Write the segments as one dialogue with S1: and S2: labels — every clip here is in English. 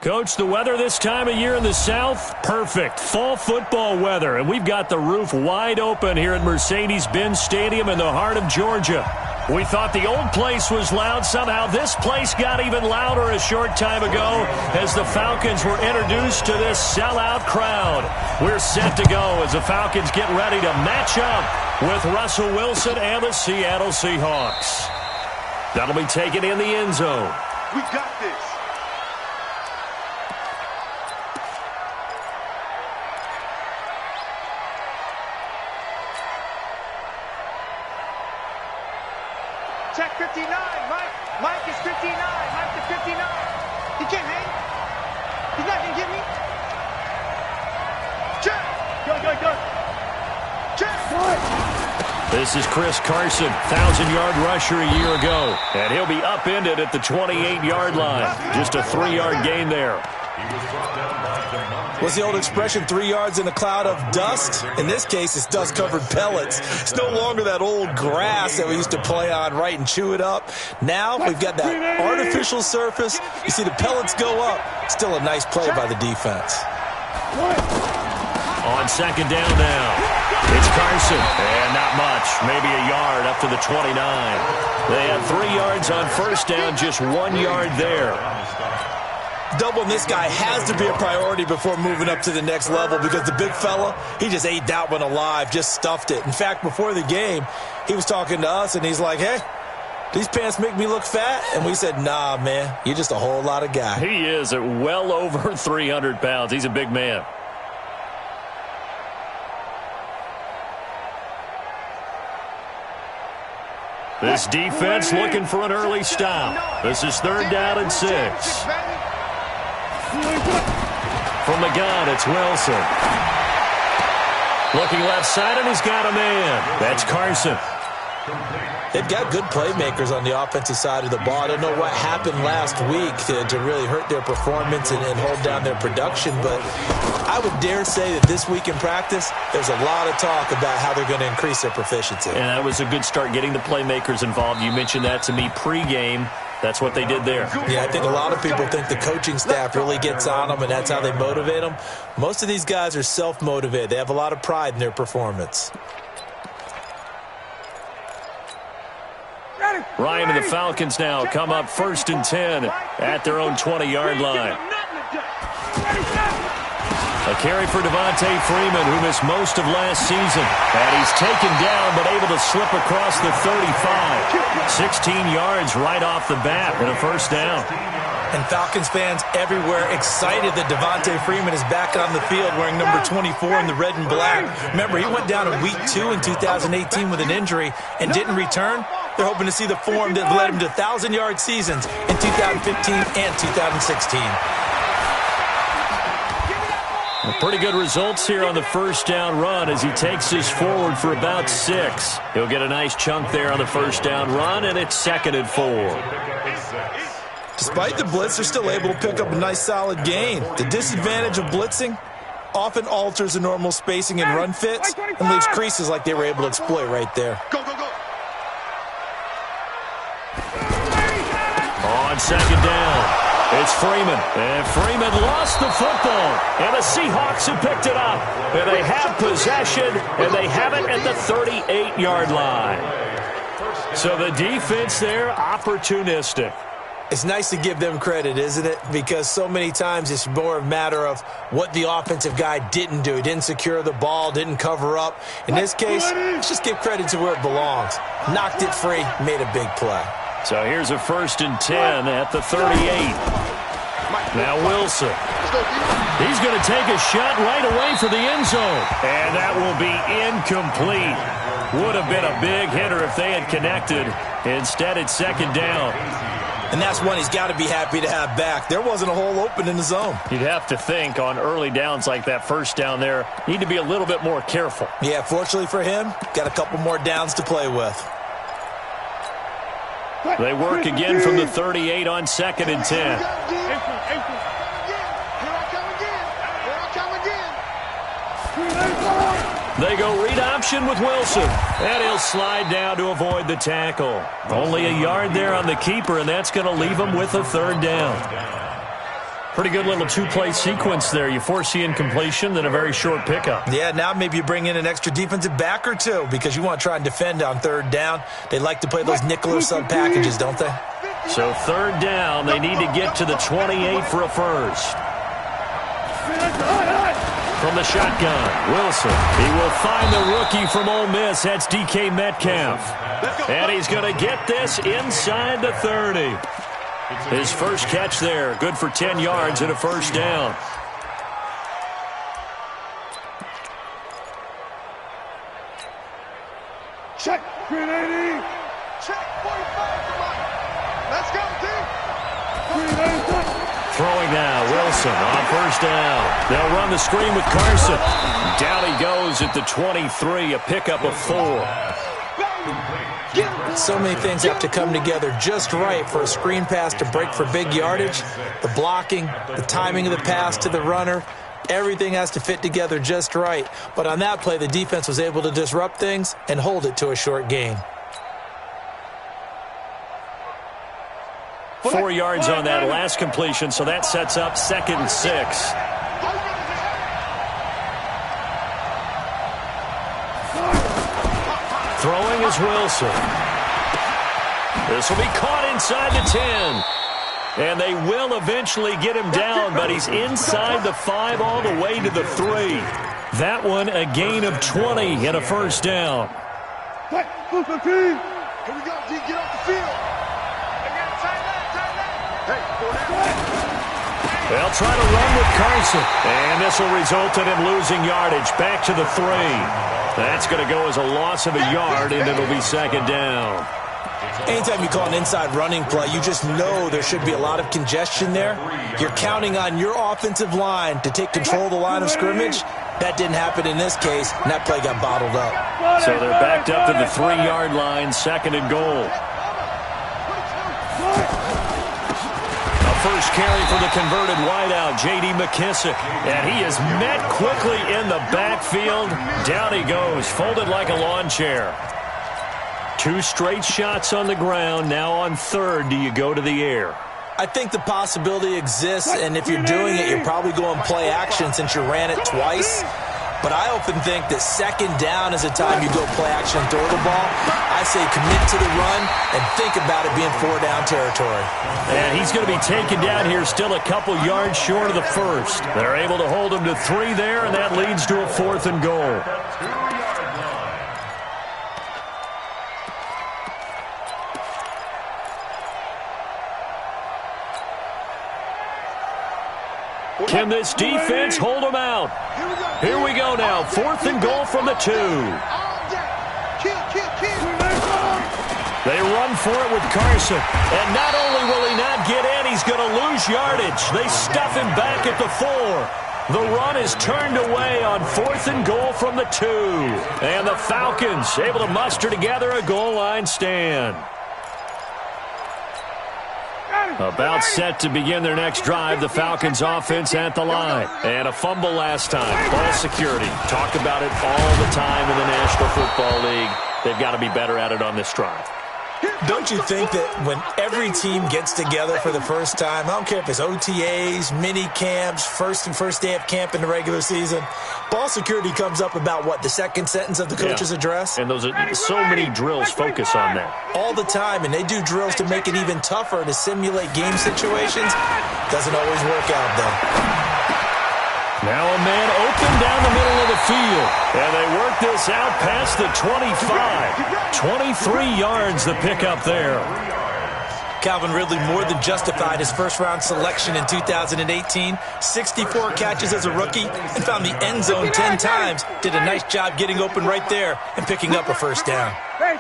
S1: Coach, the weather this time of year in the South, perfect. Fall football weather, and we've got the roof wide open here at Mercedes-Benz Stadium in the heart of Georgia. We thought the old place was loud. Somehow this place got even louder a short time ago as the Falcons were introduced to this sellout crowd. We're set to go as the Falcons get ready to match up with Russell Wilson and the Seattle Seahawks. That'll be taken in the end zone.
S2: We got this. Check 59, Mike. Mike is 59. Mike is 59. He can't hang. He's not going to get me. Check. Go. Check.
S1: This is Chris Carson, 1,000-yard rusher a year ago. And he'll be upended at the 28-yard line. Just a 3-yard gain there.
S3: What's the old expression, 3 yards in a cloud of dust? In this case, it's dust-covered pellets. It's no longer that old grass that we used to play on, right, and chew it up. Now we've got that artificial surface. You see the pellets go up. Still a nice play by the defense.
S1: On second down now, it's Carson. And not much, maybe a yard up to the 29. They had 3 yards on first down, just 1 yard there.
S3: Doubling this guy has to be a priority before moving up to the next level because the big fella, he just ate that one alive, just stuffed it. In fact, before the game, he was talking to us, and he's like, hey, these pants make me look fat? And we said, nah, man, you're just a whole lot of guy.
S1: He is at well over 300 pounds. He's a big man. This defense looking for an early stop. This is 3rd down and 6. From the gun, it's Wilson. Looking left side, and he's got a man. That's Carson.
S3: They've got good playmakers on the offensive side of the ball. I don't know what happened last week to really hurt their performance and hold down their production, but I would dare say that this week in practice, there's a lot of talk about how they're going to increase their proficiency.
S1: And that was a good start, getting the playmakers involved. You mentioned that to me pregame. That's what they did there.
S3: Yeah, I think a lot of people think the coaching staff really gets on them, and that's how they motivate them. Most of these guys are self-motivated. They have a lot of pride in their performance.
S1: Ryan and the Falcons now come up 1st and 10 at their own 20-yard line. A carry for Devontae Freeman, who missed most of last season. And he's taken down, but able to slip across the 35. 16 yards right off the bat and a 1st down.
S3: And Falcons fans everywhere excited that Devontae Freeman is back on the field wearing number 24 in the red and black. Remember, he went down in week 2 in 2018 with an injury and didn't return. They're hoping to see the form that led him to 1,000-yard seasons in 2015 and 2016.
S1: Pretty good results here on the 1st down run as he takes this forward for about 6. He'll get a nice chunk there on the 1st down run, and it's 2nd and 4.
S3: Despite the blitz, they're still able to pick up a nice solid gain. The disadvantage of blitzing often alters the normal spacing and run fits and leaves creases like they were able to exploit right there.
S2: Go.
S1: On 2nd down. It's Freeman, and Freeman lost the football, and the Seahawks have picked it up, and they have possession, and they have it at the 38-yard line. So the defense there, opportunistic.
S3: It's nice to give them credit, isn't it? Because so many times it's more a matter of what the offensive guy didn't do. He didn't secure the ball, didn't cover up. In this case, let's just give credit to where it belongs. Knocked it free, made a big play.
S1: So here's a 1st and 10 at the 38. Now Wilson. He's going to take a shot right away for the end zone. And that will be incomplete. Would have been a big hitter if they had connected. Instead, it's 2nd down.
S3: And that's one he's got to be happy to have back. There wasn't a hole open in the zone.
S1: You'd have to think on early downs like that 1st down there, need to be a little bit more careful.
S3: Yeah, fortunately for him, got a couple more downs to play with.
S1: They work again from the 38 on 2nd and 10. They go read option with Wilson. And he'll slide down to avoid the tackle. Only a yard there on the keeper, and that's going to leave him with a 3rd down. Pretty good little two-play sequence there. You force the incompletion, then a very short pickup.
S3: Yeah, now maybe you bring in an extra defensive back or two because you want to try and defend on third down. They like to play those nickel or sub packages, don't they?
S1: So third down, they need to get to the 28 for a first. From the shotgun, Wilson. He will find the rookie from Ole Miss. That's DK Metcalf. And he's going to get this inside the 30. His first catch there, good for 10 yards and a first down.
S2: Check, 380. Check, 45. Come on. Let's go, team.
S1: Throwing now, Wilson on first down. They'll run the screen with Carson. Down he goes at the 23, a pickup of 4.
S3: So many things have to come together just right for a screen pass to break for big yardage. The blocking, the timing of the pass to the runner, everything has to fit together just right. But on that play, the defense was able to disrupt things and hold it to a short gain.
S1: 4 yards on that last completion, so that sets up 2nd and 6. Throwing is Wilson. This will be caught inside the 10. And they will eventually get him down, but he's inside the 5 all the way to the 3. That one a gain of 20 and a first down.
S2: Here we go, D. Get off the field.
S1: They'll try to run with Carson. And this will result in him losing yardage back to the 3. That's going to go as a loss of a yard, and it'll be 2nd down.
S3: Anytime you call an inside running play, you just know there should be a lot of congestion there. You're counting on your offensive line to take control of the line of scrimmage. That didn't happen in this case, and that play got bottled up.
S1: So they're backed up to the 3-yard line, 2nd and goal. First carry for the converted wideout, J.D. McKissick. And he is met quickly in the backfield. Down he goes, folded like a lawn chair. 2 straight shots on the ground. Now on third, do you go to the air?
S3: I think the possibility exists, and if you're doing it, you're probably going play action since you ran it twice. But I often think that 2nd down is a time you go play action and throw the ball. I say commit to the run and think about it being 4-down territory.
S1: And he's going to be taken down here still a couple yards short of the first. They're able to hold him to 3 there, and that leads to a 4th and goal. Can this defense hold them out? Here we go now. 4th and goal from the 2. They run for it with Carson. And not only will he not get in, he's going to lose yardage. They stuff him back at the 4. The run is turned away on 4th and goal from the 2. And the Falcons able to muster together a goal line stand. About set to begin their next drive, the Falcons offense at the line. And a fumble last time. Ball security. Talk about it all the time in the National Football League. They've got to be better at it on this drive.
S3: Don't you think that when every team gets together for the first time, I don't care if it's OTAs, mini camps, first day of camp in the regular season, ball security comes up about, what, the second sentence of the coach's address?
S1: And those are so many drills focus on that.
S3: All the time, and they do drills to make it even tougher to simulate game situations. Doesn't always work out, though.
S1: Now a man open down the middle of the field. And they work this out past the 25. 23 yards the pickup there.
S3: Calvin Ridley more than justified his first-round selection in 2018. 64 catches as a rookie and found the end zone 10 times. Did a nice job getting open right there and picking up a first down.
S2: Good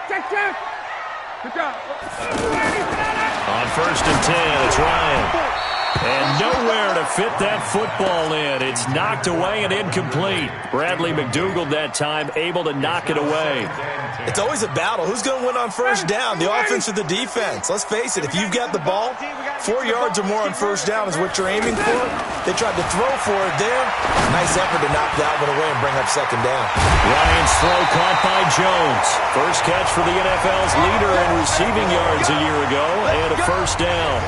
S2: job.
S1: On 1st and 10, it's Ryan. And nowhere to fit that football in. It's knocked away and incomplete. Bradley McDougald that time able to knock it away.
S3: It's always a battle. Who's going to win on first down, the offense or the defense? Let's face it, if you've got the ball, 4 yards or more on first down is what you're aiming for. They tried to throw for it there. Nice effort to knock that one away and bring up 2nd down.
S1: Ryan's throw caught by Jones. First catch for the NFL's leader in receiving yards a year ago, and a first down.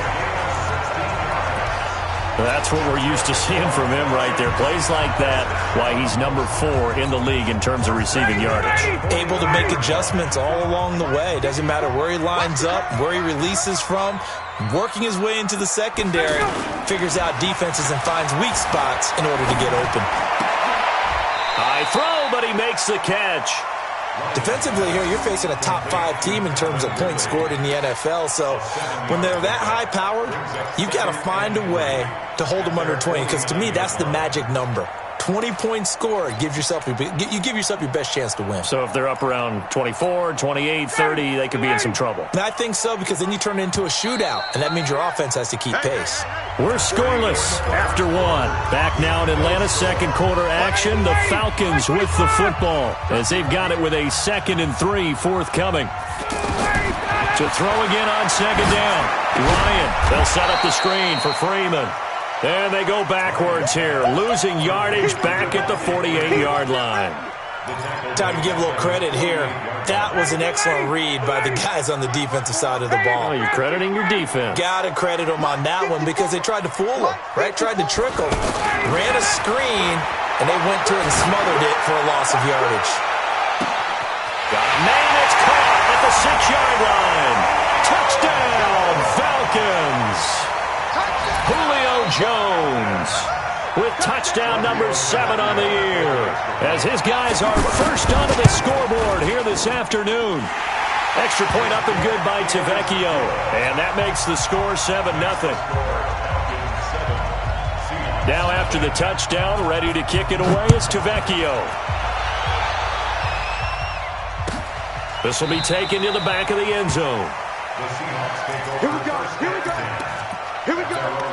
S1: That's what we're used to seeing from him right there. Plays like that, why he's number 4 in the league in terms of receiving yardage.
S3: Able to make adjustments all along the way. Doesn't matter where he lines up, where he releases from. Working his way into the secondary, figures out defenses and finds weak spots in order to get open.
S1: High throw, but he makes the catch.
S3: Defensively here, you're facing a top 5 team in terms of points scored in the NFL. So when they're that high powered, you've got to find a way to hold them under 20. Because to me, that's the magic number. 20 points scored gives yourself you give yourself your best chance to win.
S1: So if they're up around 24, 28, 30, they could be in some trouble.
S3: And I think so, because then you turn it into a shootout, and that means your offense has to keep pace.
S1: We're scoreless after 1. Back now in Atlanta's second quarter action. The Falcons with the football as they've got it with a 2nd and 3 forthcoming. To throw again on 2nd down. Ryan, they'll set up the screen for Freeman. And they go backwards here, losing yardage back at the 48-yard line.
S3: Time to give a little credit here. That was an excellent read by the guys on the defensive side of the ball.
S1: Oh, you're crediting your defense.
S3: Got to credit them on that one because they tried to fool them, right? Tried to trick them. Ran a screen, and they went to it and smothered it for a loss of yardage.
S1: Got a man that's caught at the 6-yard line. Touchdown, Falcons. Julio Jones with touchdown number 7 on the year as his guys are first onto the scoreboard here this afternoon. Extra point up and good by Tavecchio, and that makes the score 7-0. Now after the touchdown, ready to kick it away is Tavecchio. This will be taken to the back of the end zone.
S2: Here we go. Here we go. Here we go.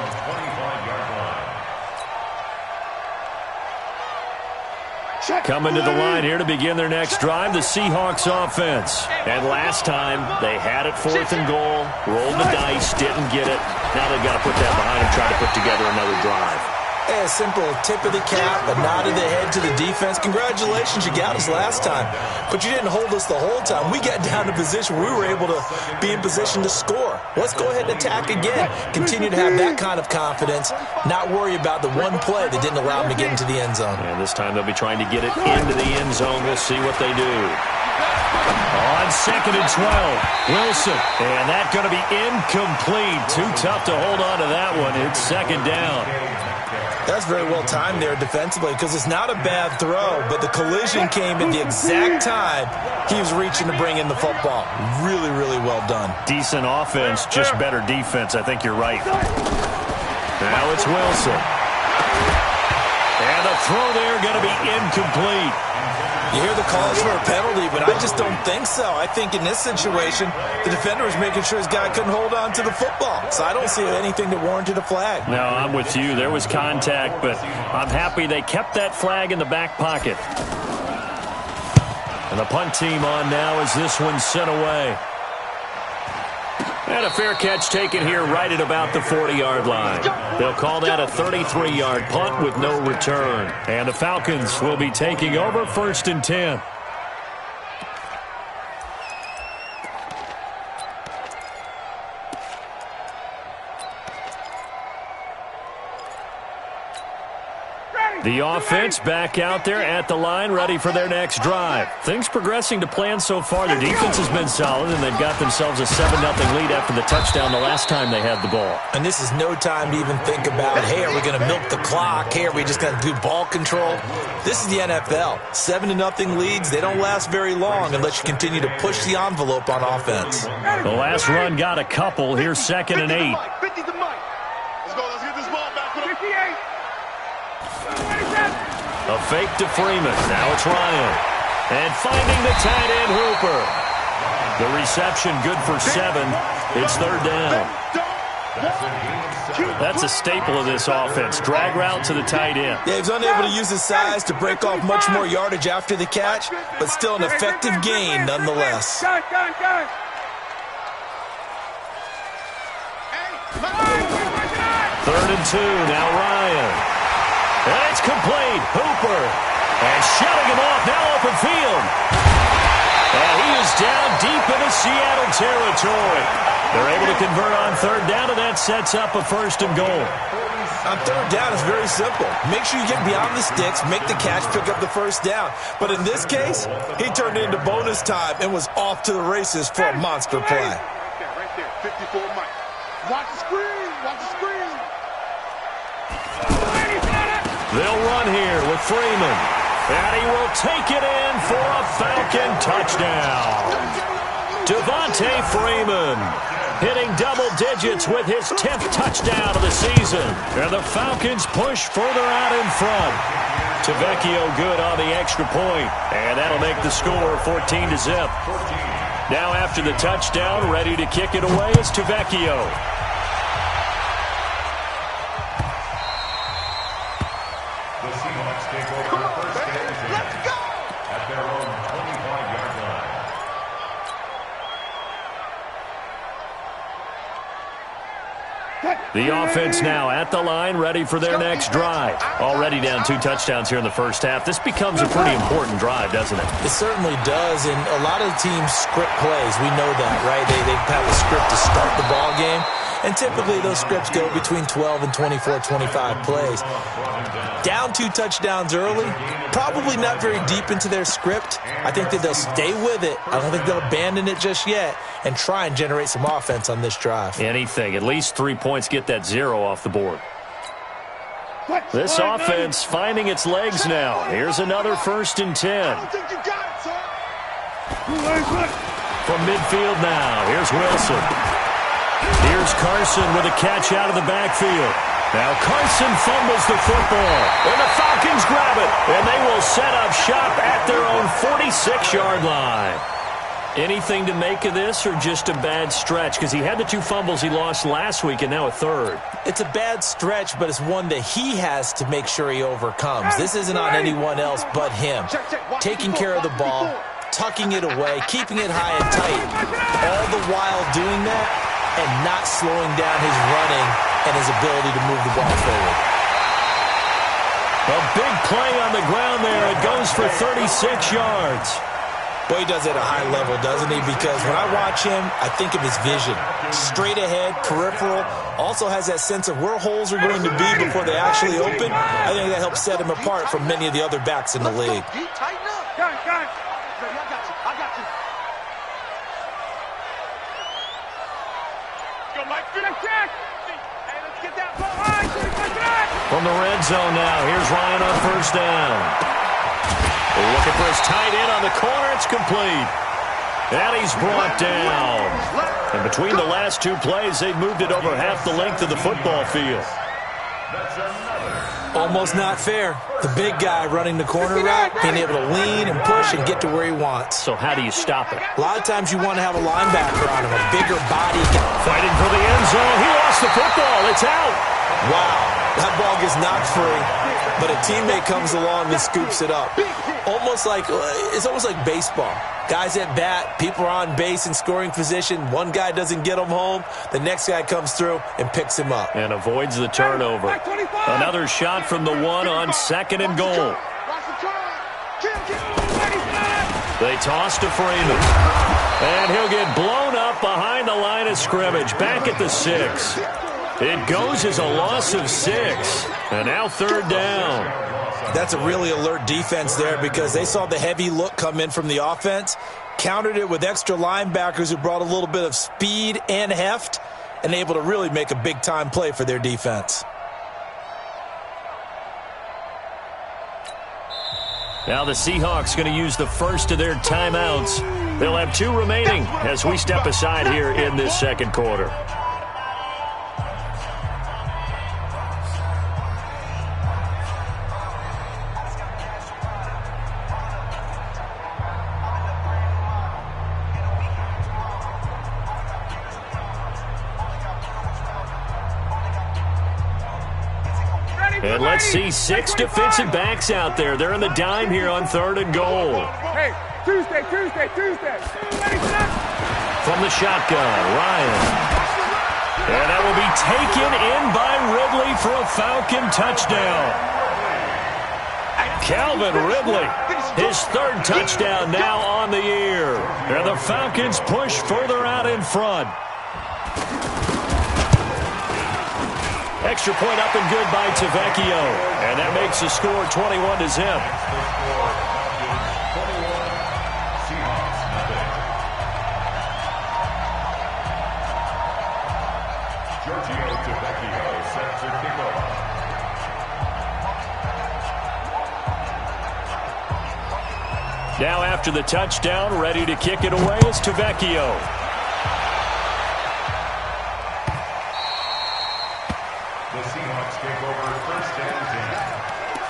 S1: Coming to the line here to begin their next drive, the Seahawks offense. And last time, they had it 4th and goal, rolled the dice, didn't get it. Now they've got to put that behind them, try to put together another drive.
S3: A simple tip of the cap, a nod of the head to the defense. Congratulations, you got us last time. But you didn't hold us the whole time. We got down to a position where we were able to be in position to score. Let's go ahead and attack again. Continue to have that kind of confidence, not worry about the one play that didn't allow them to get into the end zone.
S1: And this time they'll be trying to get it into the end zone. We'll see what they do. On 2nd and 12, Wilson. And that's going to be incomplete. Too tough to hold on to that one. It's 2nd down.
S3: That's very well timed there defensively because it's not a bad throw, but the collision came at the exact time he was reaching to bring in the football. Really, really well done.
S1: Decent offense, just better defense. I think you're right. Now it's Wilson. And the throw there going to be incomplete.
S3: You hear the calls for a penalty, but I just don't think so. I think in this situation, the defender was making sure his guy couldn't hold on to the football. So I don't see anything that warranted a flag.
S1: No, I'm with you. There was contact, but I'm happy they kept that flag in the back pocket. And the punt team on now as this one's sent away. And a fair catch taken here right at about the 40-yard line. They'll call that a 33-yard punt with no return. And the Falcons will be taking over 1st and 10. The offense back out there at the line, ready for their next drive. Things progressing to plan so far. The defense has been solid, and they've got themselves a 7-0 lead after the touchdown the last time they had the ball.
S3: And this is no time to even think about, hey, are we going to milk the clock? Hey, are we just going to do ball control? This is the NFL. 7-0 leads, they don't last very long unless you continue to push the envelope on offense.
S1: The last run got a couple. Here's 2nd and 8.
S2: 50 to Mike. Let's go. Let's get this ball back. 58.
S1: A fake to Freeman. Now it's Ryan. And finding the tight end, Hooper. The reception good for 7. It's 3rd down. That's a staple of this offense. Drag route to the tight end.
S3: Yeah, he was unable to use his size to break off much more yardage after the catch, but still an effective gain nonetheless.
S1: 3rd and 2. Now Ryan. And it's complete. Hooper. And shutting him off. Now open field. And he is down deep into Seattle territory. They're able to convert on third down, and that sets up a 1st and goal.
S3: On third down, it's very simple. Make sure you get beyond the sticks, make the catch, pick up the 1st down. But in this case, he turned it into bonus time and was off to the races for a monster play.
S2: Right there, 54 Mike. Watch the screen, watch the screen.
S1: They'll run here with Freeman. And he will take it in for a Falcon touchdown. Devontae Freeman hitting double digits with his 10th touchdown of the season. And the Falcons push further out in front. Tavecchio good on the extra point. And that'll make the score 14-0. Now after the touchdown, ready to kick it away is Tavecchio. The offense now at the line, ready for their next drive. Already down 2 touchdowns here in the first half. This becomes a pretty important drive, doesn't it?
S3: It certainly does, and a lot of the teams script plays. We know that, right? They have a script to start the ball game, and typically those scripts go between 12 and 24, 25 plays. Down 2 touchdowns early, probably not very deep into their script. I think that they'll stay with it. I don't think they'll abandon it just yet and try and generate some offense on this drive.
S1: Anything. At least 3 points, get that 0 off the board. This offense finding its legs now. Here's another 1st and 10. From midfield now, here's Wilson. Here's Carson with a catch out of the backfield. Now Carson fumbles the football, and the Falcons grab it, and they will set up shop at their own 46-yard line. Anything to make of this, or just a bad stretch? Because he had the 2 fumbles he lost last week, and now a 3rd.
S3: It's a bad stretch, but it's one that he has to make sure he overcomes. This isn't on anyone else but him. Taking care of the ball, tucking it away, keeping it high and tight, all the while doing that and not slowing down his running and his ability to move the ball forward.
S1: A big play on the ground there. It goes for 36 yards.
S3: Boy, he does it at a high level, doesn't he? Because when I watch him, I think of his vision. Straight ahead, peripheral. Also has that sense of where holes are going to be before they actually open. I think that helps set him apart from many of the other backs in the league.
S2: Tighten up. Guys. I got you. Go, Mike. Finish check. Hey, let's get that ball.
S1: From the red zone now, here's Ryan on 1st down. Looking for his tight end on the corner. It's complete. And he's brought down. And between the last 2 plays, they've moved it over half the length of the football field.
S3: Almost not fair. The big guy running the corner route, being able to lean and push and get to where he wants.
S1: So how do you stop it?
S3: A lot of times you want to have a linebacker on him, a bigger body.
S1: Fighting for the end zone. He lost the football. It's out.
S3: Wow. That ball gets knocked free, but a teammate comes along and scoops it up. It's almost like baseball. Guys at bat, people are on base in scoring position. One guy doesn't get him home. The next guy comes through and picks him up.
S1: And avoids the turnover. Another shot from the 1 on 2nd and goal. They toss to Freeman. And he'll get blown up behind the line of scrimmage. Back at the 6. It goes as a loss of 6. And now 3rd down.
S3: That's a really alert defense there because they saw the heavy look come in from the offense, countered it with extra linebackers who brought a little bit of speed and heft, and able to really make a big-time play for their defense.
S1: Now the Seahawks going to use the first of their timeouts. They'll have 2 remaining as we step aside here in this 2nd quarter. And let's see 6 defensive backs out there. They're in the dime here on 3rd and goal.
S2: Hey, Tuesday.
S1: From the shotgun, Ryan. And that will be taken in by Ridley for a Falcon touchdown. Calvin Ridley His third touchdown now on the year. And the Falcons push further out in front. Extra point up and good by Tavecchio. And that makes the score 21-0. Now after the touchdown, ready to kick it away is Tavecchio.
S4: The Seahawks take over first and 10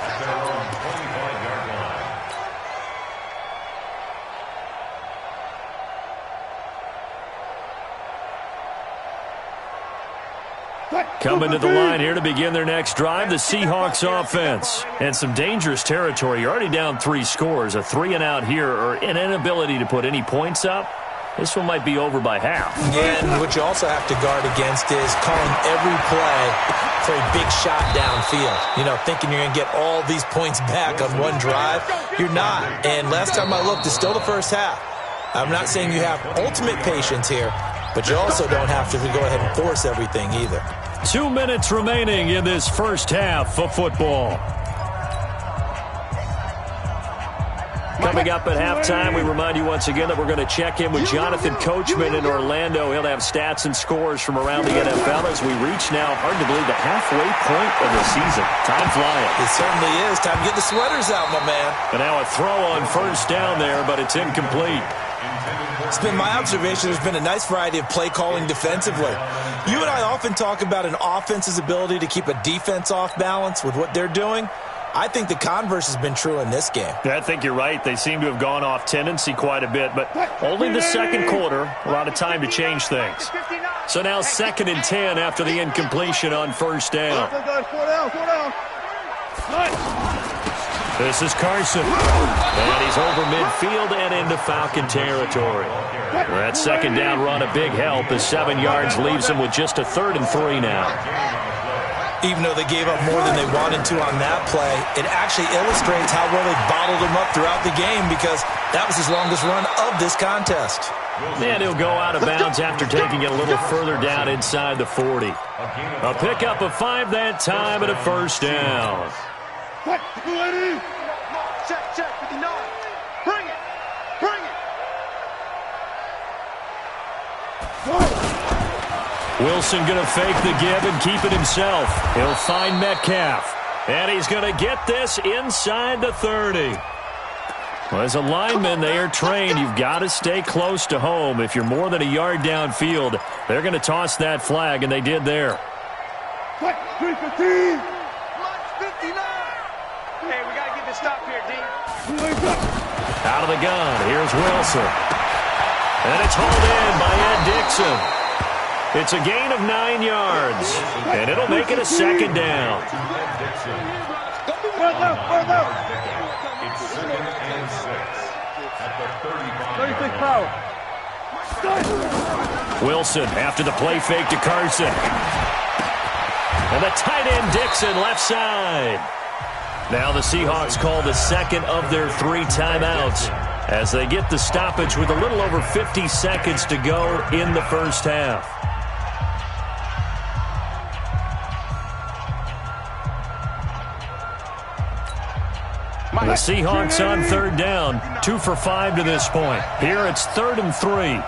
S4: at their own 25-yard line.
S1: Coming to the line here to begin their next drive, the Seahawks offense. And some dangerous territory. You're already down 3 scores. A 3-and-out here or an inability to put any points up. This one might be over by half.
S3: Yeah, and what you also have to guard against is calling every play for a big shot downfield. You know, thinking you're going to get all these points back on one drive. You're not. And last time I looked, it's still the first half. I'm not saying you have ultimate patience here, but you also don't have to go ahead and force everything either.
S1: 2 minutes remaining in this first half of football. Coming up at halftime, we remind you once again that we're going to check in with Jonathan Coachman in Orlando. He'll have stats and scores from around the NFL as we reach now, hard to believe, the halfway point of the season. Time flying.
S3: It certainly is. Time to get the sweaters out, my man.
S1: And now a throw on first down there, but it's incomplete.
S3: It's been my observation there's been a nice variety of play calling defensively. You and I often talk about an offense's ability to keep a defense off balance with what they're doing. I think the converse has been true in this game.
S1: I think you're right. They seem to have gone off tendency quite a bit, but only the second quarter. A lot of time to change things. So now 2nd and 10 after the incompletion on first down. This is Carson. And he's over midfield and into Falcon territory. That second down run a big help as 7 yards leaves him with just a 3rd and 3 now.
S3: Even though they gave up more than they wanted to on that play, it actually illustrates how well they bottled him up throughout the game because that was his longest run of this contest.
S1: And he'll go out of bounds after taking it a little further down inside the 40. A pickup of 5 that time and a first down.
S2: Check, 59. Bring it.
S1: Wilson going to fake the give and keep it himself. He'll find Metcalf. And he's going to get this inside the 30. Well, as a lineman, they are trained. You've got to stay close to home. If you're more than a yard downfield, they're going to toss that flag, and they did there.
S2: 315. 59. Hey, we got to get this stop here, D.
S1: Out of the gun, here's Wilson. And it's hauled in by Ed Dixon. It's a gain of 9 yards, and it'll make it a second down.
S4: It's 2nd and 6 at the 35.
S1: Wilson after the play fake to Carson. And the tight end Dixon left side. Now the Seahawks call the second of their 3 timeouts as they get the stoppage with a little over 50 seconds to go in the first half. The Seahawks on 3rd down, 2 for 5 to this point. Here it's 3rd and 3.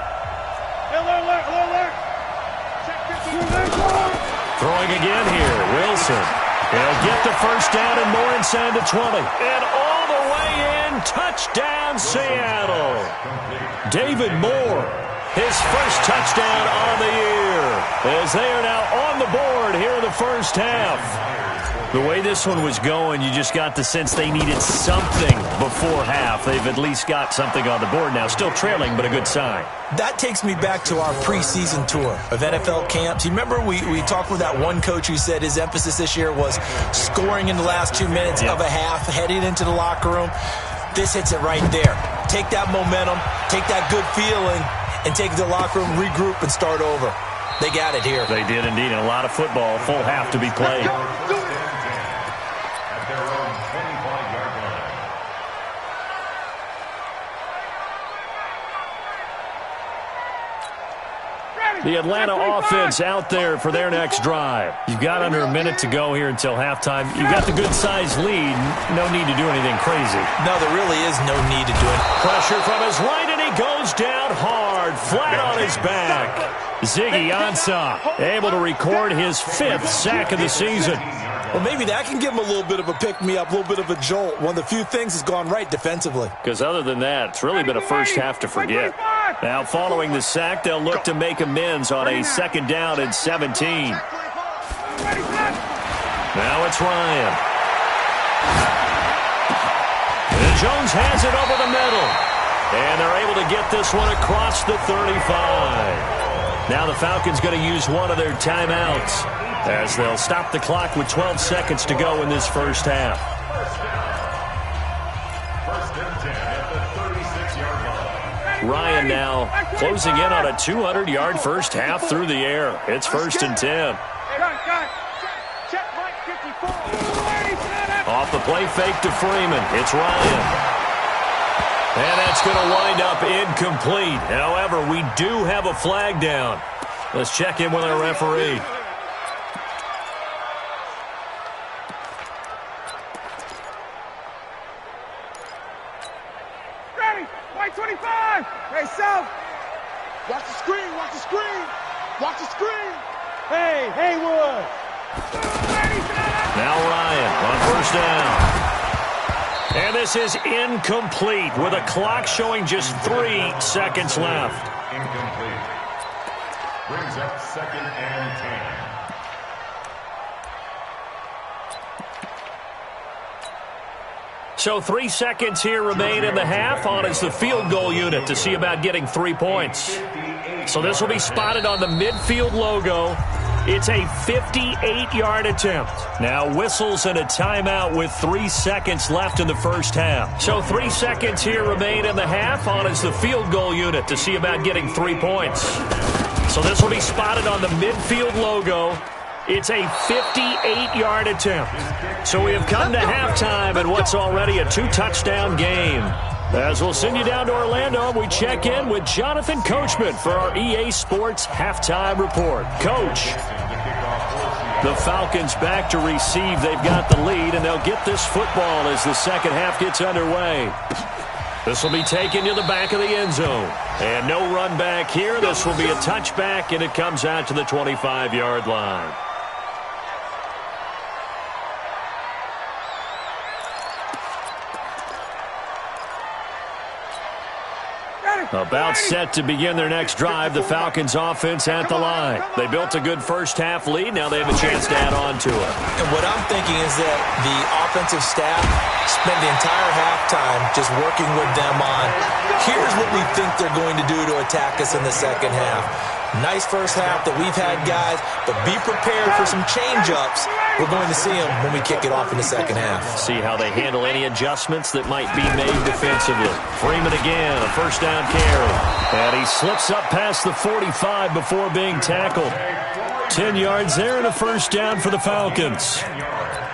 S1: Throwing again here, Wilson. He'll get the first down and more inside the 20. And all the way in, touchdown Seattle. David Moore, his first touchdown on the year, as they are now on the board here in the first half. The way this one was going, you just got the sense they needed something before half. They've at least got something on the board now. Still trailing, but a good sign.
S3: That takes me back to our preseason tour of NFL camps. You remember we talked with that one coach who said his emphasis this year was scoring in the last 2 minutes of a half, heading into the locker room. This hits it right there. Take that momentum, take that good feeling, and take it to the locker room, regroup, and start over. They got it here.
S1: They did indeed, and a lot of football, full half to be played. The Atlanta offense out there for their next drive. You've got under a minute to go here until halftime. You've got the good-sized lead. No need to do anything crazy.
S3: No, there really is no need to do it.
S1: Pressure from his right, and he goes down hard, flat on his back. Ziggy Ansah able to record his 5th sack of the season.
S3: Well, maybe that can give him a little bit of a pick-me-up, a little bit of a jolt. One of the few things has gone right defensively.
S1: Because other than that, it's really been a first half to forget. Now, following the sack, they'll look to make amends on a 2nd down and 17. Now it's Ryan. And Jones has it over the middle. And they're able to get this one across the 35. Now the Falcons going to use one of their timeouts, as they'll stop the clock with 12 seconds to go in this first half.
S4: First and 10 at the 36-yard line.
S1: Ryan now closing in on a 200-yard first half through the air. It's 1st and 10.
S2: Check Mike 54.
S1: Off the play fake to Freeman. It's Ryan. And that's going to wind up incomplete. However, we do have a flag down. Let's check in with our referee.
S2: Ready, Mike 25. Hey, South. Watch the screen, watch the screen. Watch the screen. Hey, Haywood.
S1: Now Ryan on 1st down. And this is incomplete with a clock showing just 3 seconds left.
S4: Incomplete. Brings up 2nd and 10.
S1: So 3 seconds here remain in the half. On is the field goal unit to see about getting 3 points. So this will be spotted on the midfield logo. It's a 58-yard attempt. Now whistles and a timeout with 3 seconds left in the first half. So 3 seconds here remain in the half. On is the field goal unit to see about getting 3 points. So this will be spotted on the midfield logo. It's a 58-yard attempt. So we have come to halftime in what's already a 2-touchdown game. As we'll send you down to Orlando, we check in with Jonathan Coachman for our EA Sports Halftime Report. Coach, the Falcons back to receive. They've got the lead, and they'll get this football as the second half gets underway. This will be taken to the back of the end zone. And no run back here. This will be a touchback, and it comes out to the 25-yard line. About set to begin their next drive, the Falcons offense at the line. They built a good first half lead. Now they have a chance to add on to it.
S3: And what I'm thinking is that the offensive staff spent the entire halftime just working with them on, here's what we think they're going to do to attack us in the second half. Nice first half that we've had, guys, but be prepared for some change-ups. We're going to see them when we kick it off in the second half.
S1: See how they handle any adjustments that might be made defensively. Freeman again, a first down carry. And he slips up past the 45 before being tackled. 10 yards there and a first down for the Falcons.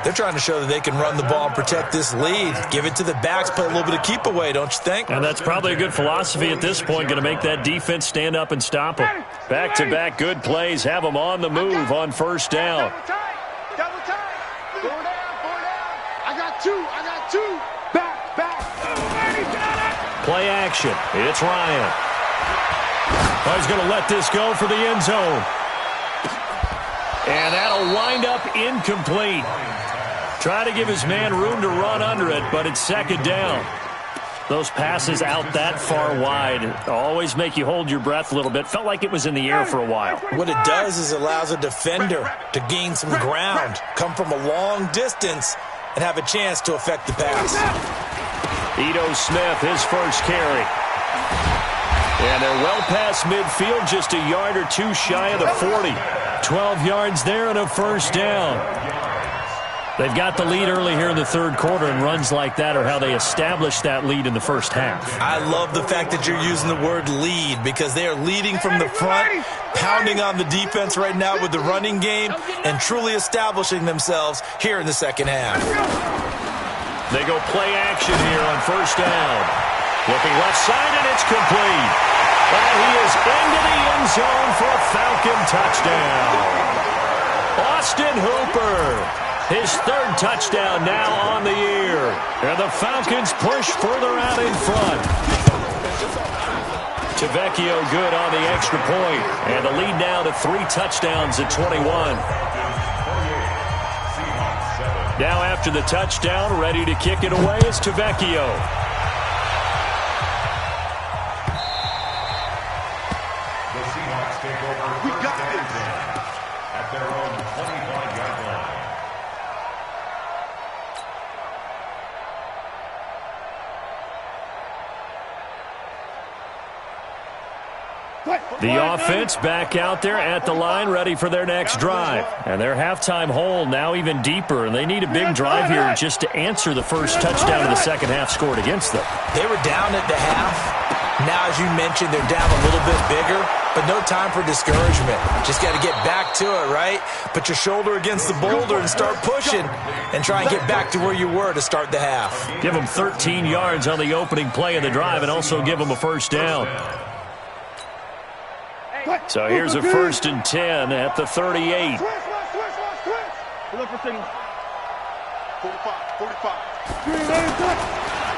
S3: They're trying to show that they can run the ball and protect this lead. Give it to the backs, play a little bit of keep away, don't you think?
S1: And that's probably a good philosophy at this point, going to make that defense stand up and stop them. Back-to-back good plays have them on the move on first down.
S2: Double time. Four down. I got two. Back.
S1: Play action. It's Ryan. He's going to let this go for the end zone. And that'll wind up incomplete. Try to give his man room to run under it, but it's second down. Those passes out that far wide always make you hold your breath a little bit. Felt like it was in the air for a while.
S3: What it does is it allows a defender to gain some ground, come from a long distance, and have a chance to affect the pass.
S1: Ito Smith, his first carry. And they're well past midfield, just a yard or two shy of the 40. 12 yards there and a first down. They've got the lead early here in the third quarter, and runs like that are how they established that lead in the first half.
S3: I love the fact that you're using the word lead, because they are leading from the front, pounding on the defense right now with the running game, and truly establishing themselves here in the second half.
S1: They go play action here on first down. Looking left side, and it's complete. And he is into the end zone for a Falcon touchdown. Austin Hooper, his third touchdown now on the year. And the Falcons push further out in front. Tavecchio good on the extra point. And the lead now to 3 touchdowns at 21. Now after the touchdown, ready to kick it away is Tavecchio.
S4: The Seahawks take over. We got this. At their own 25-yard line.
S1: The offense back out there at the line, ready for their next drive. And their halftime hole now even deeper, and they need a big drive here just to answer the first touchdown of the second half scored against them.
S3: They were down at the half. Now, as you mentioned, they're down a little bit bigger, but no time for discouragement. Just got to get back to it, right? Put your shoulder against the boulder and start pushing and try and get back to where you were to start the half.
S1: Give them 13 yards on the opening play of the drive and also give them a first down. So here's a 1st and 10 at the 38.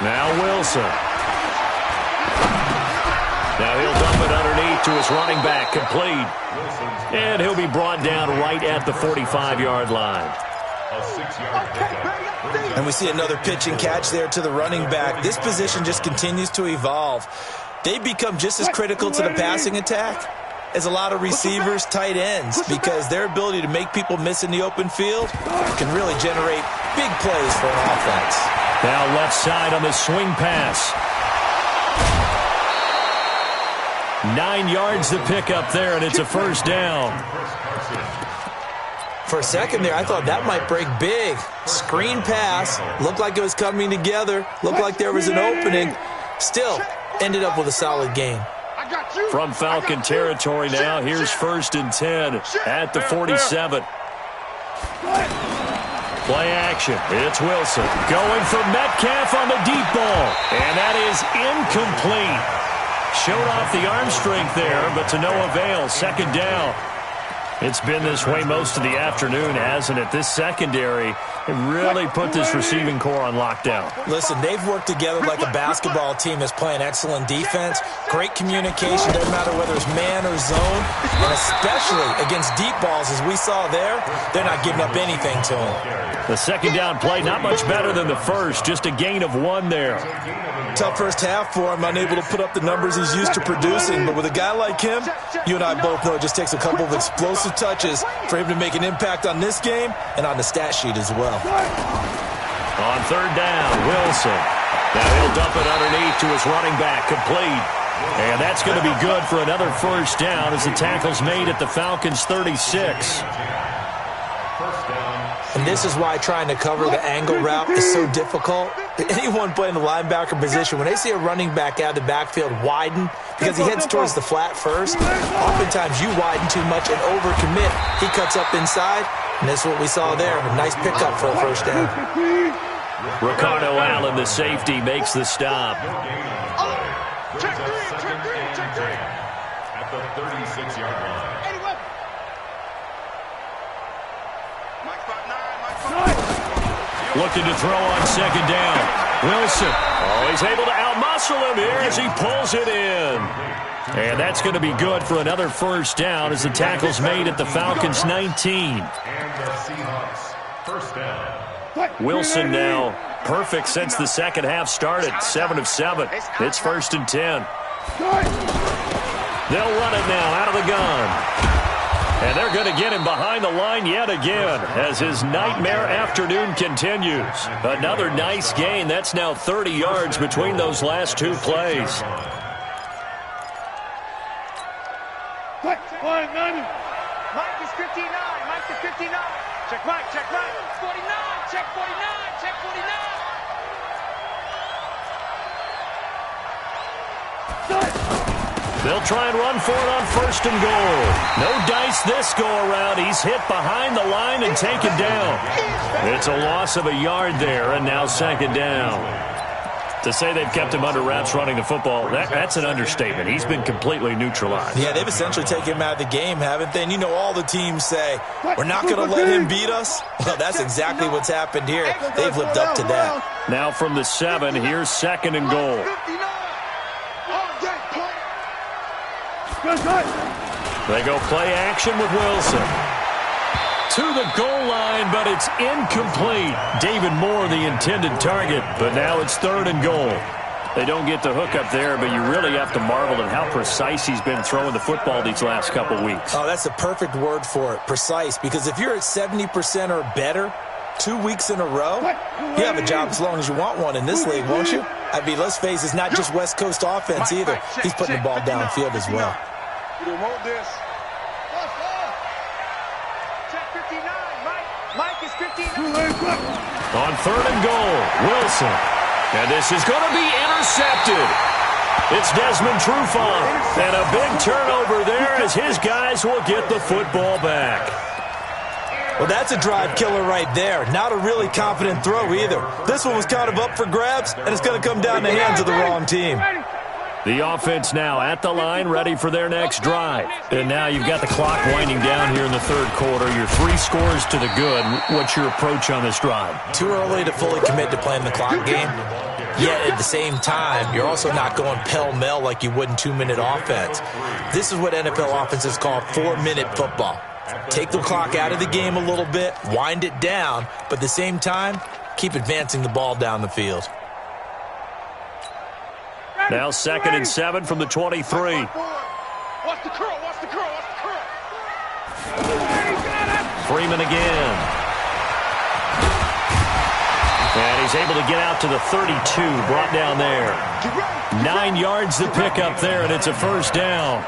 S1: Now Wilson. Now he'll dump it underneath to his running back, complete. And he'll be brought down right at the 45-yard line.
S4: A 6-yard pickup.
S3: And we see another pitch and catch there to the running back. This position just continues to evolve. They become just as critical to the passing attack as a lot of receivers, tight ends, because their ability to make people miss in the open field can really generate big plays for an offense.
S1: Now left side on the swing pass. 9 yards to pick up there, and it's a first down.
S3: For a second there, I thought that might break big. Screen pass, looked like it was coming together, looked like there was an opening. Still, ended up with a solid game.
S1: From Falcon territory now, here's 1st and 10 at the 47. Play action. It's Wilson going for Metcalf on the deep ball. And that is incomplete. Showed off the arm strength there, but to no avail. 2nd down. It's been this way most of the afternoon, hasn't it? This secondary really put this receiving core on lockdown.
S3: Listen, they've worked together like a basketball team that's playing excellent defense. Great communication, doesn't matter whether it's man or zone. And especially against deep balls, as we saw there, they're not giving up anything to them.
S1: The 2nd down play, not much better than the first, just a gain of 1 there.
S3: Tough first half for him, unable to put up the numbers he's used to producing. But with a guy like him, you and I both know it just takes a couple of explosive touches for him to make an impact on this game and on the stat sheet as well.
S1: On 3rd down, Wilson. Now he'll dump it underneath to his running back, complete. And that's going to be good for another first down as the tackle's made at the Falcons' 36.
S3: And this is why trying to cover the angle route is so difficult. Anyone playing the linebacker position, when they see a running back out of the backfield widen because he heads towards the flat first, oftentimes you widen too much and overcommit. He cuts up inside, and that's what we saw there. A nice pickup for a first down.
S1: Ricardo Allen, the safety, makes the stop.
S4: Check three. At the 36-yard line.
S1: Looking to throw on 2nd down. Wilson. Oh, he's able to outmuscle him here as he pulls it in. And that's going to be good for another first down as the tackle's made at the Falcons' 19.
S4: And the Seahawks, first down.
S1: Wilson now perfect since the second half started. 7 of 7. It's 1st and 10. They'll run it now out of the gun. And they're going to get him behind the line yet again as his nightmare afternoon continues. Another nice gain. That's now 30 yards between those last 2 plays.
S2: Mike is 59. Mike is 59. Check Mike. 49. Check 49. Check 49.
S1: They'll try and run for it on 1st and goal. No dice this go-around. He's hit behind the line and taken down. It's a loss of a yard there, and now 2nd down. To say they've kept him under wraps running the football, that's an understatement. He's been completely neutralized.
S3: Yeah, they've essentially taken him out of the game, haven't they? And you know all the teams say, we're not going to let him beat us. Well, that's exactly what's happened here. They've lived up to that.
S1: Now from the 7, here's 2nd and goal. They go play action with Wilson. To the goal line, but it's incomplete. David Moore, the intended target, but now it's 3rd and goal. They don't get the hook up there, but you really have to marvel at how precise he's been throwing the football these last couple weeks.
S3: Oh, that's the perfect word for it, precise, because if you're at 70% or better 2 weeks in a row, you have a job as long as you want one in this league, won't you? I mean, let's face it, it's not just West Coast offense either. He's putting the ball downfield as well.
S2: You don't want this. Mike is 59.
S1: On 3rd and goal, Wilson. And this is going to be intercepted. It's Desmond Trufant. And a big turnover there as his guys will get the football back.
S3: Well, that's a drive killer right there. Not a really confident throw either. This one was kind of up for grabs, and it's going to come down the hands of the wrong team.
S1: The offense now at the line, ready for their next drive. And now you've got the clock winding down here in the 3rd quarter. You're 3 scores to the good. What's your approach on this drive?
S3: Too early to fully commit to playing the clock game. Yet at the same time, you're also not going pell-mell like you would in 2-minute offense. This is what NFL offenses call 4-minute football. Take the clock out of the game a little bit, wind it down, but at the same time, keep advancing the ball down the field.
S1: Now 2nd and 7 from the 23.
S2: Watch the curl, watch the curl, watch the curl.
S1: Freeman again. And he's able to get out to the 32, brought down there. 9 yards to pick up there, and it's a 1st down.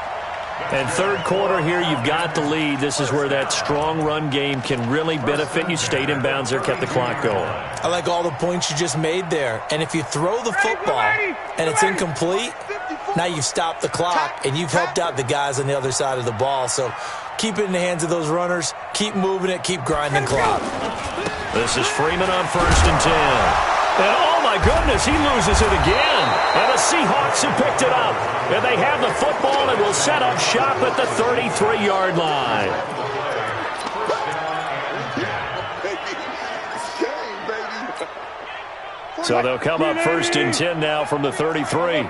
S1: And 3rd quarter here, you've got the lead. This is where that strong run game can really benefit you. Stayed in bounds there, kept the clock going.
S3: I like all the points you just made there. And if you throw the football and it's incomplete, now you've stopped the clock and you've helped out the guys on the other side of the ball. So keep it in the hands of those runners. Keep moving it. Keep grinding clock.
S1: This is Freeman on 1st and 10. And oh my goodness, he loses it again. And the Seahawks have picked it up. And they have the football and will set up shop at the 33-yard line. So they'll come up 1st and 10 now from the 33.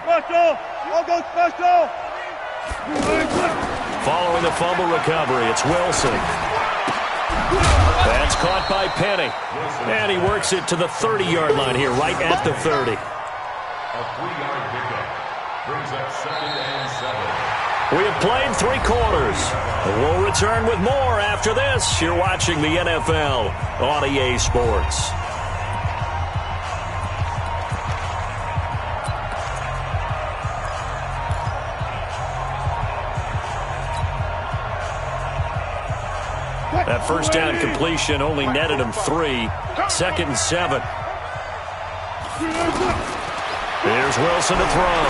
S1: Following the fumble recovery, it's Wilson. That's caught by Penny. And he works it to the 30-yard line here, right at the 30.
S4: A 3-yard pickup brings up 2nd and 7.
S1: We have played 3 quarters. We'll return with more after this. You're watching the NFL on EA Sports. That 1st down completion only netted him 3. 2nd and 7. Here's Wilson to throw.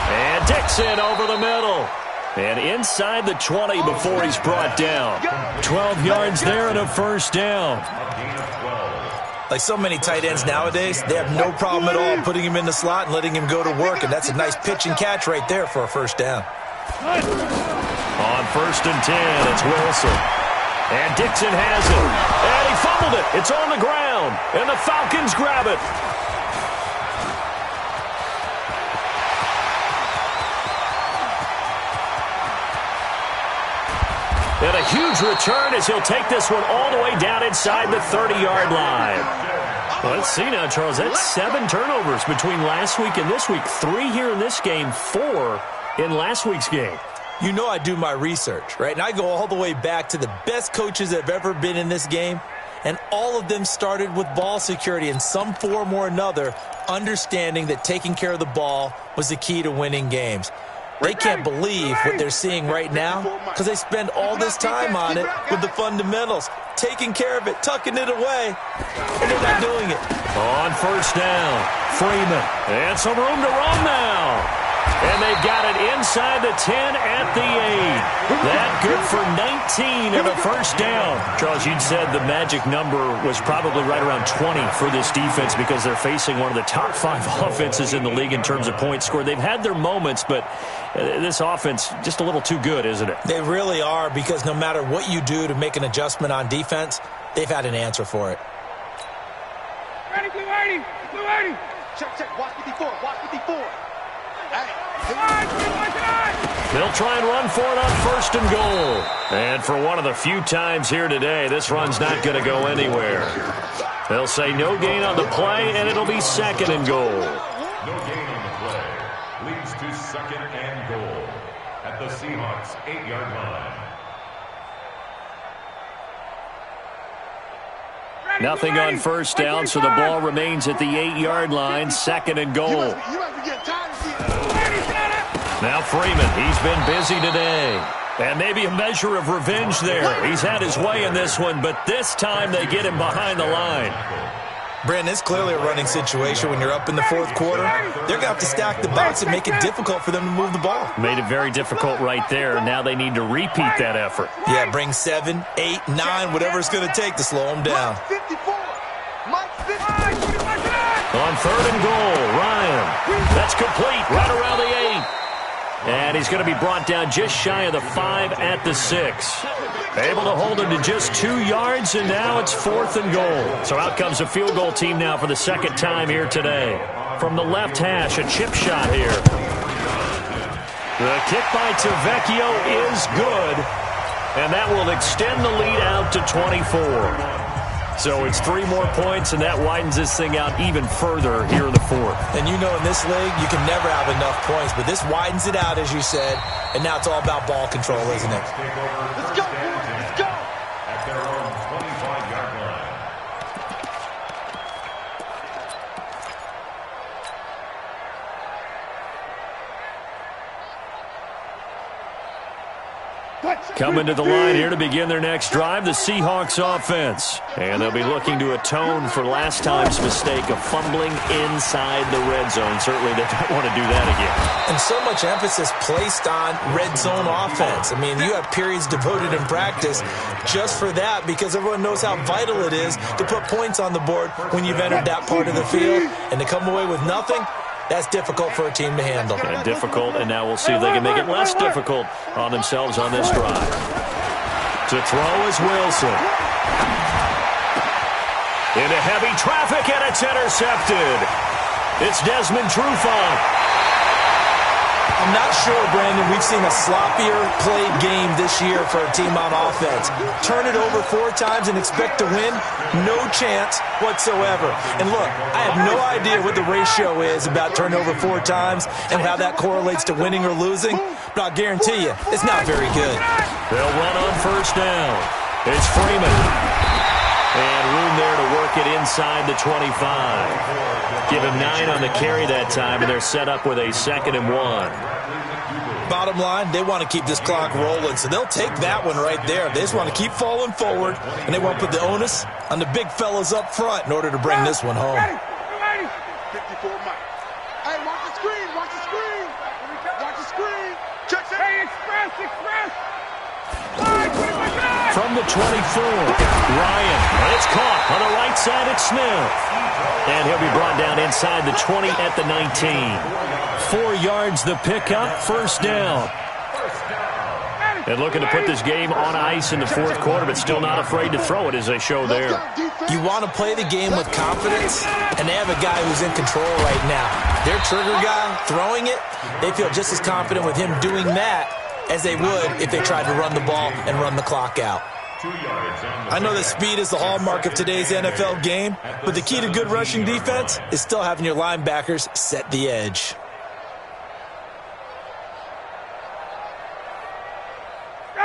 S1: And Dixon over the middle. And inside the 20 before he's brought down. 12 yards there and a 1st down.
S3: Like so many tight ends nowadays, they have no problem at all putting him in the slot and letting him go to work. And that's a nice pitch and catch right there for a 1st down.
S1: On 1st and 10, it's Wilson. And Dixon has it. And he fumbled it. It's on the ground. And the Falcons grab it. And a huge return as he'll take this one all the way down inside the 30-yard line. Well, let's see now, Charles. That's 7 turnovers between last week and this week. 3 here in this game, 4 in last week's game.
S3: You know I do my research, right? And I go all the way back to the best coaches that have ever been in this game, and all of them started with ball security in some form or another, understanding that taking care of the ball was the key to winning games. They can't believe what they're seeing right now because they spend all this time on it with the fundamentals, taking care of it, tucking it away, and they're not doing it.
S1: On 1st down, Freeman. And some room to run now. And they've got it inside the 10 at the 8. That good for 19 and a first down. Charles, you'd said the magic number was probably right around 20 for this defense because they're facing one of the top 5 offenses in the league in terms of points scored. They've had their moments, but this offense just a little too good, isn't it?
S3: They really are, because no matter what you do to make an adjustment on defense, they've had an answer for it.
S2: Ready, blue 80, blue 80. Check, watch 54, watch 54.
S1: They'll try and run for it on first and goal. And for one of the few times here today, this run's not going to go anywhere. They'll say no gain on the play, and it'll be second and goal.
S4: No gain on the play. Leads to second and goal at the Seahawks 8-yard line.
S1: Nothing on first down, so the ball remains at the 8-yard line, second and goal. Now Freeman, he's been busy today. And maybe a measure of revenge there. He's had his way in this one, but this time they get him behind the line.
S3: Brandon, it's clearly a running situation when you're up in the fourth quarter. They're going to have to stack the box and make it difficult for them to move the ball.
S1: Made it very difficult right there. Now they need to repeat that effort.
S3: Yeah, bring 7, 8, 9, whatever it's going to take to slow them down.
S1: On third and goal, Ryan. That's complete right around the 8. And he's going to be brought down just shy of the 5 at the 6. Able to hold him to just 2 yards, and now it's fourth and goal. So out comes a field goal team now for the second time here today. From the left hash, a chip shot here. The kick by Tavecchio is good, and that will extend the lead out to 24. So it's 3 more points, and that widens this thing out even further here in the fourth.
S3: And you know in this league, you can never have enough points, but this widens it out, as you said, and now it's all about ball control, isn't it?
S2: Let's go, let's go.
S4: At their own 25-yard line.
S1: Coming to the line here to begin their next drive, the Seahawks offense. And they'll be looking to atone for last time's mistake of fumbling inside the red zone. Certainly they don't want to do that again.
S3: And so much emphasis placed on red zone offense. I mean, you have periods devoted in practice just for that, because everyone knows how vital it is to put points on the board when you've entered that part of the field. And to come away with nothing, that's difficult for a team to handle.
S1: And difficult, and now we'll see if they can make it less difficult on themselves on this drive. To throw is Wilson. Into heavy traffic, and it's intercepted. It's Desmond Trufant.
S3: I'm not sure, Brandon, we've seen a sloppier played game this year for a team on offense. Turn it over 4 times and expect to win? No chance whatsoever. And look, I have no idea what the ratio is about turning over 4 times and how that correlates to winning or losing, but I'll guarantee you, it's not very good.
S1: They'll run on first down. It's Freeman. And room there to work it inside the 25. Give him 9 on the carry that time, and they're set up with a 2nd and 1.
S3: Bottom line, they want to keep this clock rolling, so they'll take that one right there. They just want to keep falling forward, and they want to put the onus on the big fellas up front in order to bring this one home.
S2: 54 Mike. Hey, watch the screen, watch the screen. Watch the screen. Check it. Hey, express.
S1: From the 24, Ryan, and it's caught on the right side at Smith. And he'll be brought down inside the 20 at the 19. 4 yards the pickup, first down. And looking to put this game on ice in the fourth quarter, but still not afraid to throw it as they show there.
S3: You want to play the game with confidence, and they have a guy who's in control right now. Their trigger guy throwing it, they feel just as confident with him doing that as they would if they tried to run the ball and run the clock out. I know that speed is the hallmark of today's NFL game, but the key to good rushing defense is still having your linebackers set the edge.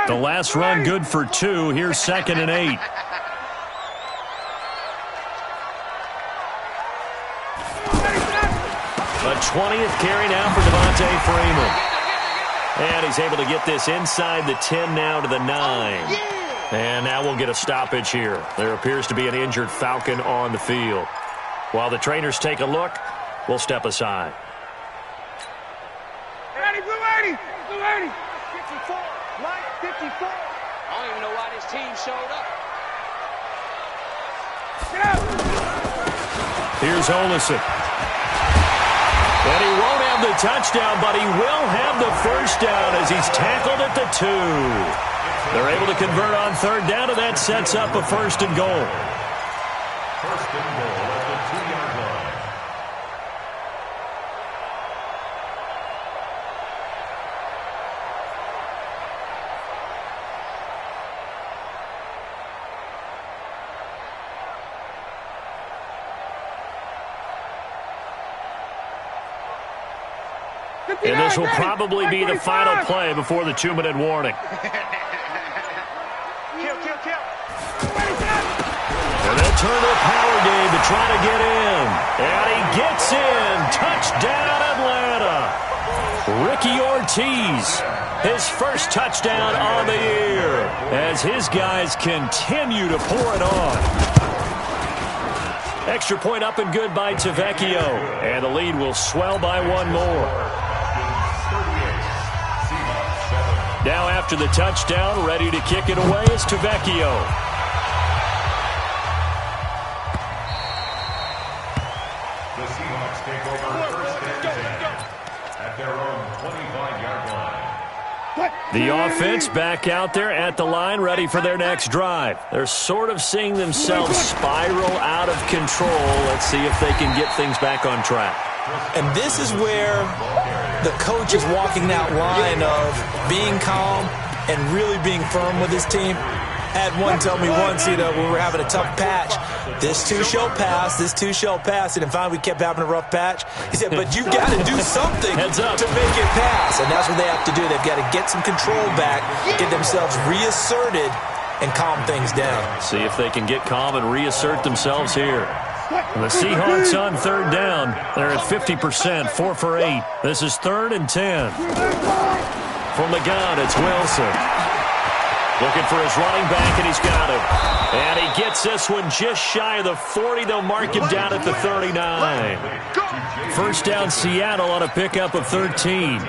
S1: The last run good for 2. Here's 2nd and 8. A 20th carry now for Devontae Freeman. And he's able to get this inside the 10 now to the 9. And now we'll get a stoppage here. There appears to be an injured Falcon on the field. While the trainers take a look, we'll step aside.
S2: ready. 54. Mike, 54.
S5: I don't even know why this team showed up.
S2: Get out.
S1: Here's Olison. And he won't have the touchdown, but he will have the first down as he's tackled at the 2. They're able to convert on third down, and that sets up a first and goal.
S4: First and goal at the 2-yard line.
S1: And this will probably be the final play before the 2-minute warning.
S2: Kill.
S1: And they'll turn their power game to try to get in. And he gets in. Touchdown, Atlanta. Ricky Ortiz, his first touchdown on the year as his guys continue to pour it on. Extra point up and good by Tavecchio. And the lead will swell by one more. Now after the touchdown, ready to kick it away is Tavecchio.
S4: The Seahawks take over first and 10 at their own 25-yard line.
S1: The offense back out there at the line, ready for their next drive. They're sort of seeing themselves spiral out of control. Let's see if they can get things back on track.
S3: And this is where the coach is walking that line of being calm and really being firm with his team. Had one tell me once, when we were having a tough patch, this too shall pass, this too shall pass. And finally we kept having a rough patch. He said, but you've got to do something
S1: Heads up.
S3: to make it pass. And that's what they have to do. They've got to get some control back, get themselves reasserted, and calm things down.
S1: See if they can get calm and reassert themselves here. The Seahawks on third down. They're at 50%, 4 for 8. This is 3rd and 10. From the gun, it's Wilson. Looking for his running back, and he's got him. And he gets this one just shy of the 40. They'll mark him down at the 39. First down, Seattle on a pickup of 13.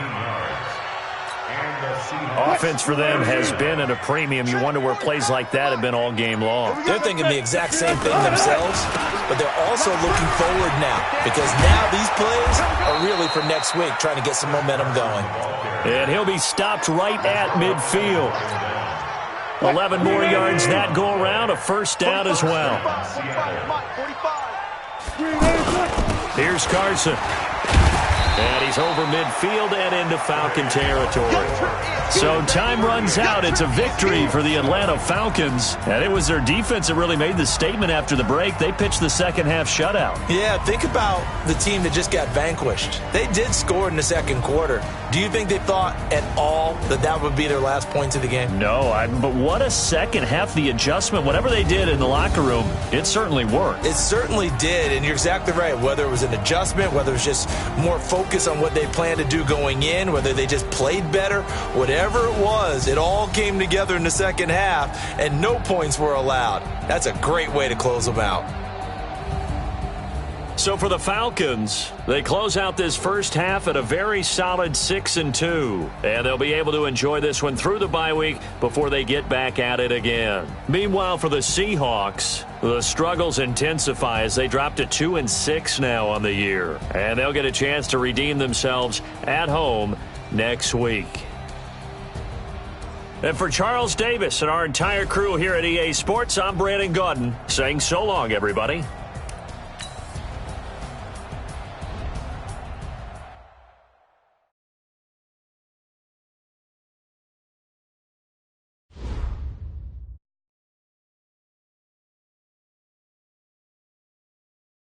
S1: Offense for them has been at a premium. You wonder where plays like that have been all game long.
S3: They're thinking the exact same thing themselves, but they're also looking forward now because now these plays are really for next week, trying to get some momentum going.
S1: And he'll be stopped right at midfield. 11 more yards that go around, a first down as well. Here's Carson. And he's over midfield and into Falcon territory. So time runs out. It's a victory for the Atlanta Falcons. And it was their defense that really made the statement after the break. They pitched the second half shutout.
S3: Yeah, think about the team that just got vanquished. They did score in the second quarter. Do you think they thought at all that that would be their last points of the game?
S1: No, but what a second half. The adjustment, whatever they did in the locker room, it certainly worked.
S3: It certainly did, and you're exactly right. Whether it was an adjustment, whether it was just more focus on what they planned to do going in, whether they just played better, whatever it was, it all came together in the second half, and no points were allowed. That's a great way to close them out.
S1: So for the Falcons, they close out this first half at a very solid 6-2. And they'll be able to enjoy this one through the bye week before they get back at it again. Meanwhile, for the Seahawks, the struggles intensify as they drop to 2-6 now on the year. And they'll get a chance to redeem themselves at home next week. And for Charles Davis and our entire crew here at EA Sports, I'm Brandon Gaudin saying so long, everybody.